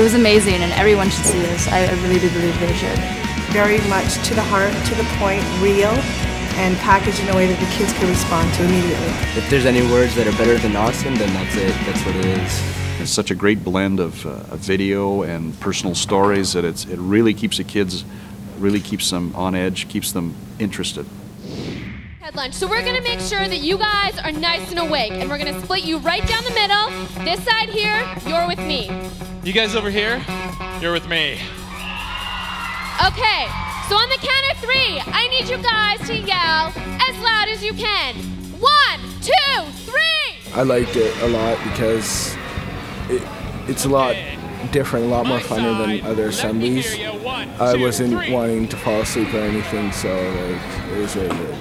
was amazing, and everyone should see this. I really do believe they should. Very much to the heart, to the point, real, and packaged in a way that the kids can respond to immediately. If there's any words that are better than awesome, then that's it. That's what it is. It's such a great blend of video and personal stories that it really keeps the kids, really keeps them on edge, keeps them interested. Had lunch. So we're going to make sure that you guys are nice and awake, and we're going to split you right down the middle. This side here, you're with me. You guys over here, you're with me. Okay, so on the count of 3, I need you guys to yell as loud as you can. 1, 2, 3! I liked it a lot because it's a lot different, a lot more funner than other assemblies. I wasn't wanting to fall asleep or anything, so it was really good.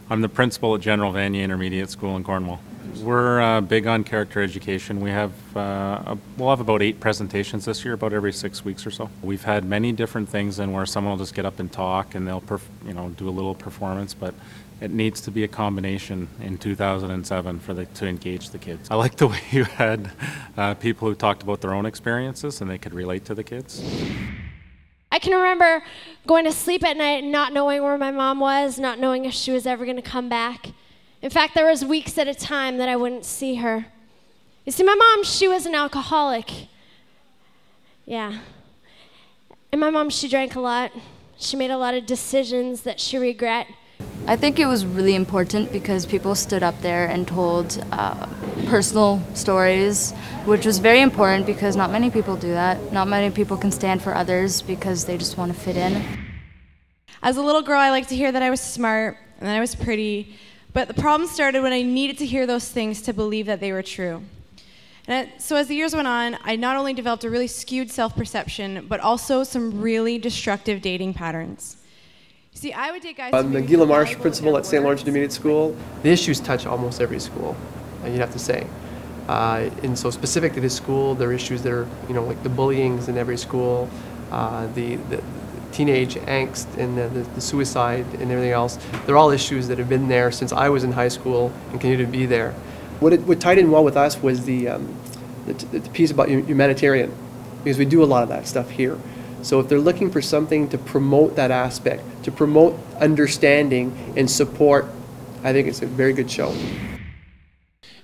I'm the principal at General Vanier Intermediate School in Cornwall. We're big on character education. We'll have about 8 presentations this year, about every 6 weeks or so. We've had many different things in where someone will just get up and talk, and they'll do a little performance, but it needs to be a combination in 2007 to engage the kids. I like the way you had people who talked about their own experiences and they could relate to the kids. I can remember going to sleep at night and not knowing where my mom was, not knowing if she was ever going to come back. In fact, there was weeks at a time that I wouldn't see her. You see, my mom, she was an alcoholic. Yeah. And my mom, she drank a lot. She made a lot of decisions that she regret. I think it was really important because people stood up there and told personal stories, which was very important because not many people do that. Not many people can stand for others because they just want to fit in. As a little girl, I liked to hear that I was smart and that I was pretty, but the problem started when I needed to hear those things to believe that they were true. So as the years went on, I not only developed a really skewed self-perception, but also some really destructive dating patterns. See, I would date guys. I'm the Gila Marsh principal at St. Lawrence Intermediate School. The issues touch almost every school, you'd have to say. And so specific to this school, there are issues that are, like the bullying's in every school, the teenage angst and the suicide and everything else. They're all issues that have been there since I was in high school and continue to be there. What tied in well with us was the piece about humanitarian, because we do a lot of that stuff here. So if they're looking for something to promote that aspect, to promote understanding and support, I think it's a very good show.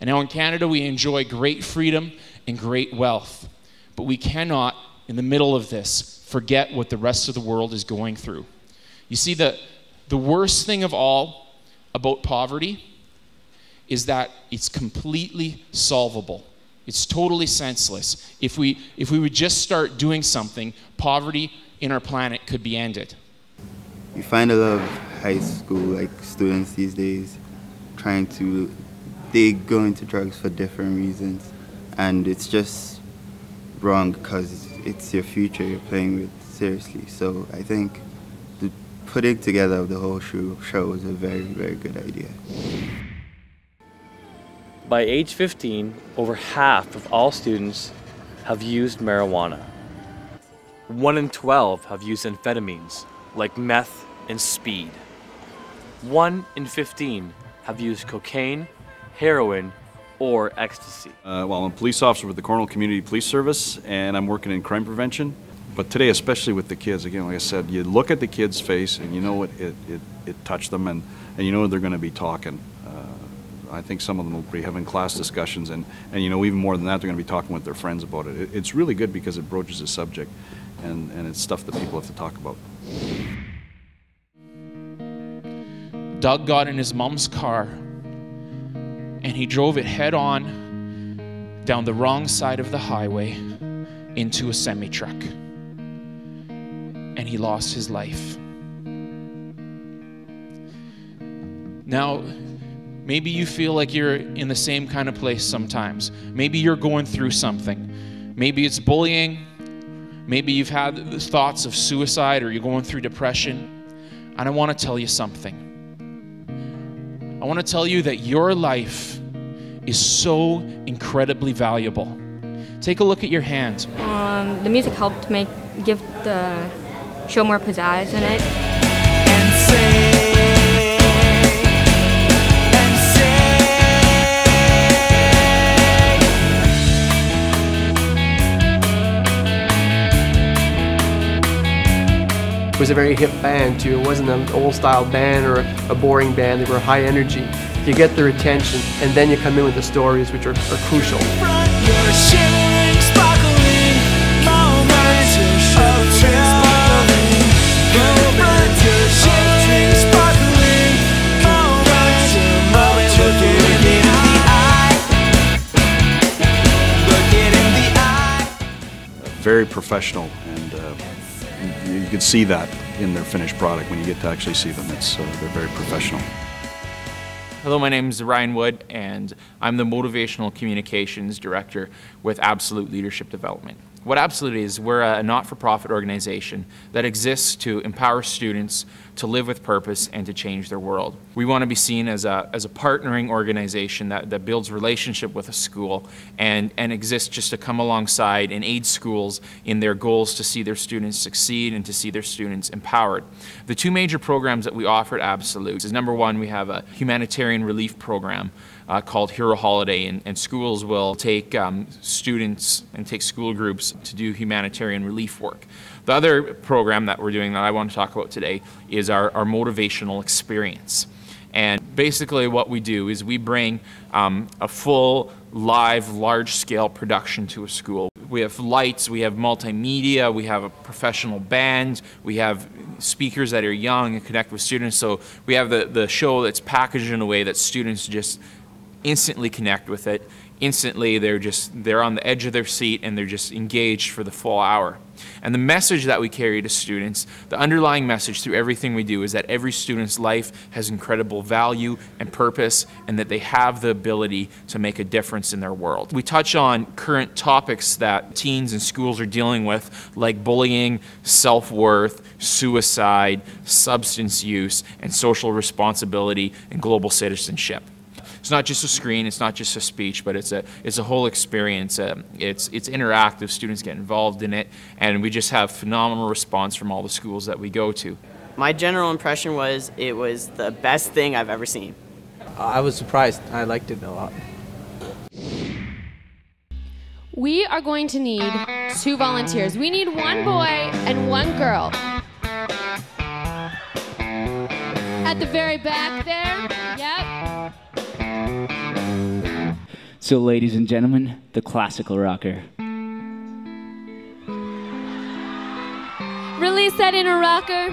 And now in Canada, we enjoy great freedom and great wealth. But we cannot, in the middle of this, forget what the rest of the world is going through. You see, the worst thing of all about poverty is that it's completely solvable. It's totally senseless. If we would just start doing something, poverty in our planet could be ended. You find a lot of high school students these days they go into drugs for different reasons, and it's just wrong because it's your future you're playing with seriously. So I think the putting together of the whole show is a very, very good idea. By age 15, over half of all students have used marijuana. 1 in 12 have used amphetamines, like meth and speed. 1 in 15 have used cocaine, heroin, or ecstasy. Well, I'm a police officer with the Cornwall Community Police Service, and I'm working in crime prevention. But today, especially with the kids, again, like I said, you look at the kids' face and you know it touched them, and you know they're going to be talking. I think some of them will be having class discussions, and even more than that, they're going to be talking with their friends about it. It's really good because it broaches the subject, and it's stuff that people have to talk about. Doug got in his mom's car, and he drove it head on down the wrong side of the highway into a semi-truck, and he lost his life. Now, maybe you feel like you're in the same kind of place sometimes. Maybe you're going through something. Maybe it's bullying. Maybe you've had the thoughts of suicide, or you're going through depression. And I want to tell you something. I want to tell you that your life is so incredibly valuable. Take a look at your hand. The music helped give the show more pizzazz in it. a very hip band too. It wasn't an old style band or a boring band. They were high energy. You get their attention, and then you come in with the stories, which are crucial. Very professional, and you can see that in their finished product when you get to actually see them. They're very professional. Hello, my name is Ryan Wood, and I'm the Motivational Communications Director with Absolute Leadership Development. What Absolute is, we're a not-for-profit organization that exists to empower students to live with purpose and to change their world. We want to be seen as a partnering organization that builds relationship with a school and exists just to come alongside and aid schools in their goals to see their students succeed and to see their students empowered. The two major programs that we offer at Absolute is, number one, we have a humanitarian relief program called Hero Holiday, and schools will take students and take school groups to do humanitarian relief work. The other program that we're doing that I want to talk about today is our motivational experience. And basically what we do is we bring a full, live, large-scale production to a school. We have lights, we have multimedia, we have a professional band, we have speakers that are young and connect with students. So we have the show that's packaged in a way that students just instantly connect with it. Instantly, they're on the edge of their seat and they're just engaged for the full hour. And the message that we carry to students, the underlying message through everything we do, is that every student's life has incredible value and purpose, and that they have the ability to make a difference in their world. We touch on current topics that teens and schools are dealing with, like bullying, self-worth, suicide, substance use, and social responsibility and global citizenship. It's not just a screen, it's not just a speech, but it's a whole experience. It's interactive, students get involved in it, and we just have phenomenal response from all the schools that we go to. My general impression was it was the best thing I've ever seen. I was surprised. I liked it a lot. We are going to need 2 volunteers. We need 1 boy and 1 girl. At the very back there, yep. So, ladies and gentlemen, the classical rocker. Release that inner rocker.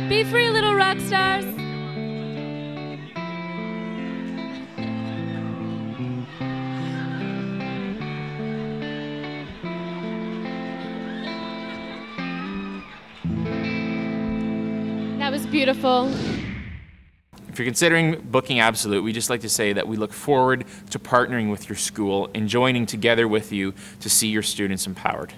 Be free, little rock stars. That was beautiful. If you're considering booking Absolute, we just like to say that we look forward to partnering with your school and joining together with you to see your students empowered.